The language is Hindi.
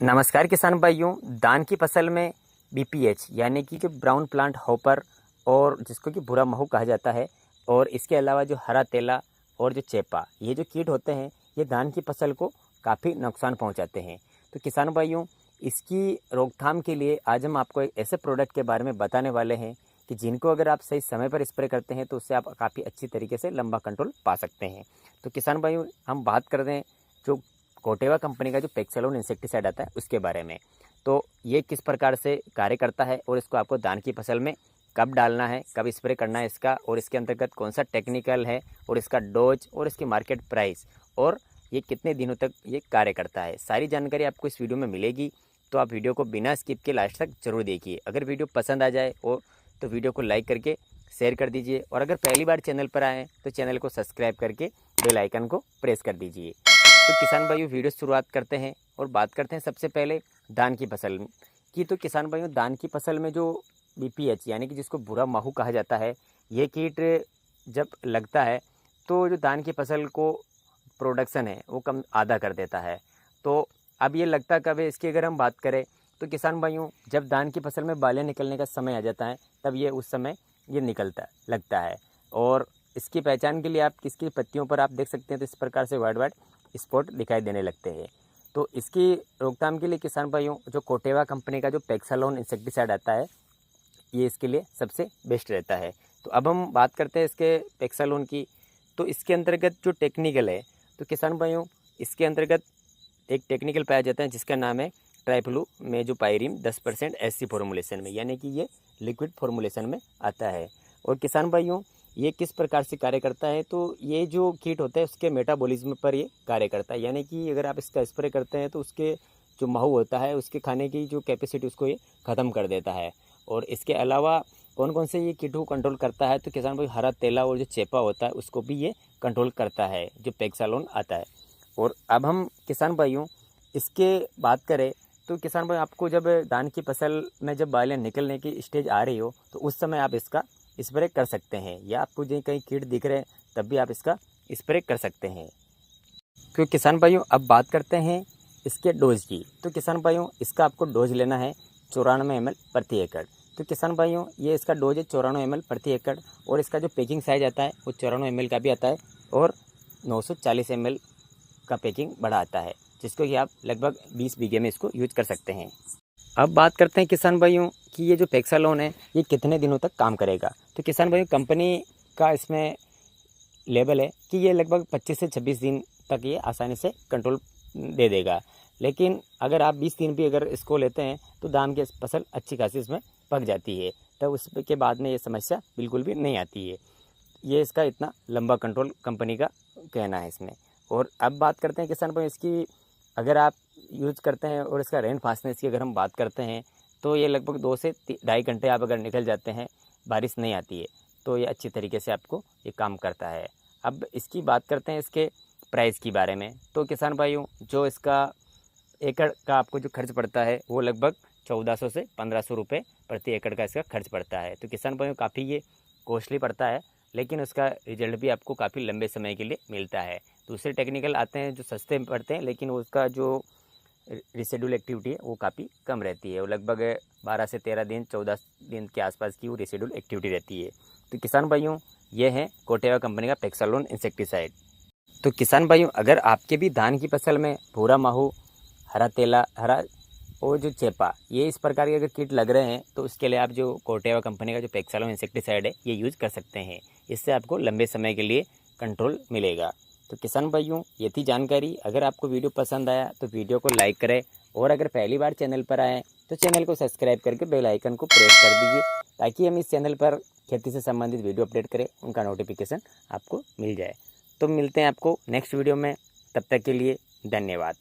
नमस्कार किसान भाइयों। धान की फसल में बीपीएच यानी कि जो ब्राउन प्लांट हॉपर और जिसको कि भूरा महू कहा जाता है, और इसके अलावा जो हरा तेला और जो चेपा, ये जो कीट होते हैं ये धान की फसल को काफ़ी नुकसान पहुंचाते हैं। तो किसान भाइयों, इसकी रोकथाम के लिए आज हम आपको एक ऐसे प्रोडक्ट के बारे में बताने वाले हैं कि जिनको अगर आप सही समय पर स्प्रे करते हैं तो उससे आप काफ़ी अच्छी तरीके से लंबा कंट्रोल पा सकते हैं। तो किसान भाइयों, हम बात कर रहे हैं जो कोटेवा कंपनी का जो पेक्सालोन इंसेक्टिसाइड आता है उसके बारे में। तो ये किस प्रकार से कार्य करता है और इसको आपको धान की फसल में कब डालना है, कब स्प्रे करना है इसका, और इसके अंतर्गत कौन सा टेक्निकल है, और इसका डोज और इसकी मार्केट प्राइस, और ये कितने दिनों तक ये कार्य करता है, सारी जानकारी आपको इस वीडियो में मिलेगी। तो आप वीडियो को बिना स्किप के लास्ट तक जरूर देखिए। अगर वीडियो पसंद आ जाए और तो वीडियो को लाइक करके शेयर कर दीजिए, और अगर पहली बार चैनल पर आए तो चैनल को सब्सक्राइब करके बेल आइकन को प्रेस कर दीजिए। तो किसान भाइयों, वीडियो शुरुआत करते हैं और बात करते हैं सबसे पहले धान की फसल की। तो किसान भाइयों, धान की फसल में जो बीपीएच यानी कि जिसको भूरा माहू कहा जाता है, ये कीट जब लगता है तो जो धान की फसल को प्रोडक्शन है वो कम आधा कर देता है। तो अब ये लगता कब है, इसकी अगर हम बात करें तो किसान भाइयों, जब धान की फसल में बालें निकलने का समय आ जाता है तब ये उस समय ये लगता है। और इसकी पहचान के लिए आप किसकी पत्तियों पर आप देख सकते हैं तो इस प्रकार से वाइट वाइट स्पॉट दिखाई देने लगते हैं। तो इसकी रोकथाम के लिए किसान भाइयों, जो कोटेवा कंपनी का जो पेक्सालोन इंसेक्टिसाइड आता है ये इसके लिए सबसे बेस्ट रहता है। तो अब हम बात करते हैं इसके पेक्सालोन की। तो इसके अंतर्गत जो टेक्निकल है, तो किसान भाइयों इसके अंतर्गत एक टेक्निकल पाया जाता है जिसका नाम है ट्राइफ्लू में जो पायरिम 10% एससी फॉर्मुलेशन में, यानी कि ये लिक्विड फॉर्मुलेशन में आता है। और किसान भाइयों, ये किस प्रकार से कार्य करता है, तो ये जो कीट होता है उसके मेटाबॉलिज्म पर ये कार्य करता है, यानी कि अगर आप इसका स्प्रे करते हैं तो उसके जो महू होता है उसके खाने की जो कैपेसिटी उसको ये ख़त्म कर देता है। और इसके अलावा कौन कौन से ये कीट को कंट्रोल करता है, तो किसान भाई हरा तेला और जो चेपा होता है उसको भी ये कंट्रोल करता है जो पेक्सालोन आता है। और अब हम किसान भाइयों इसके बात करें तो किसान भाई, आपको जब धान की फसल में जब बालें निकलने की स्टेज आ रही हो तो उस समय आप इसका स्प्रे कर सकते हैं, या आपको जो कहीं कीट दिख रहे हैं तब भी आप इसका स्प्रे कर सकते हैं। क्योंकि किसान भाइयों, अब बात करते हैं इसके डोज की। तो किसान भाइयों, इसका आपको डोज लेना है 94 ml प्रति एकड़। तो किसान भाइयों, ये इसका डोज है 94 ml प्रति एकड़, और इसका जो पैकिंग साइज आता है वो 94 ml का भी आता है और 940 ml का पैकिंग बड़ा आता है, जिसको कि आप लगभग 20 बीघे में इसको यूज कर सकते हैं। अब बात करते हैं किसान भाइयों कि ये जो पेक्सालोन है ये कितने दिनों तक काम करेगा। तो किसान भाइयों, कंपनी का इसमें लेवल है कि ये लगभग 25 से 26 दिन तक ये आसानी से कंट्रोल दे देगा। लेकिन अगर आप 20 दिन भी अगर इसको लेते हैं तो धान की फसल अच्छी खासी इसमें पक जाती है, तो उसके बाद में ये समस्या बिल्कुल भी नहीं आती है। ये इसका इतना लंबा कंट्रोल कंपनी का कहना है इसमें। और अब बात करते हैं किसान भाई, इसकी अगर आप यूज़ करते हैं और इसका रेन फास्टनेस की अगर हम बात करते हैं तो ये लगभग 2 से 2.5 घंटे आप अगर निकल जाते हैं, बारिश नहीं आती है, तो ये अच्छी तरीके से आपको ये काम करता है। अब इसकी बात करते हैं इसके प्राइस के बारे में। तो किसान भाइयों, जो इसका एकड़ का आपको जो खर्च पड़ता है वो लगभग 1400 से 1500 रुपये प्रति एकड़ का इसका खर्च पड़ता है। तो किसान भाइयों, काफ़ी ये कॉस्टली पड़ता है, लेकिन उसका रिजल्ट भी आपको काफ़ी लंबे समय के लिए मिलता है। दूसरे टेक्निकल आते हैं जो सस्ते में पड़ते हैं, लेकिन उसका जो रेसिडुअल एक्टिविटी है वो काफ़ी कम रहती है। वो लगभग 12 से 13 दिन 14 दिन के आसपास की वो रेसिडुअल एक्टिविटी रहती है। तो किसान भाइयों, ये है कोटेवा कंपनी का पेक्सालोन इंसेक्टिसाइड। तो किसान भाइयों, अगर आपके भी धान की फसल में भूरा माहू, हरा तेला, हरा और जो चेपा, ये इस प्रकार के अगर कीट लग रहे हैं तो उसके लिए आप जो कोटेवा कंपनी का जो पेक्सालोन इंसेक्टिसाइड है ये यूज़ कर सकते हैं। इससे आपको लंबे समय के लिए कंट्रोल मिलेगा। तो किसान भाइयों, ये थी जानकारी। अगर आपको वीडियो पसंद आया तो वीडियो को लाइक करें, और अगर पहली बार चैनल पर आए तो चैनल को सब्सक्राइब करके बेल आइकन को प्रेस कर दीजिए, ताकि हम इस चैनल पर खेती से संबंधित वीडियो अपडेट करें उनका नोटिफिकेशन आपको मिल जाए। तो मिलते हैं आपको नेक्स्ट वीडियो में, तब तक के लिए धन्यवाद।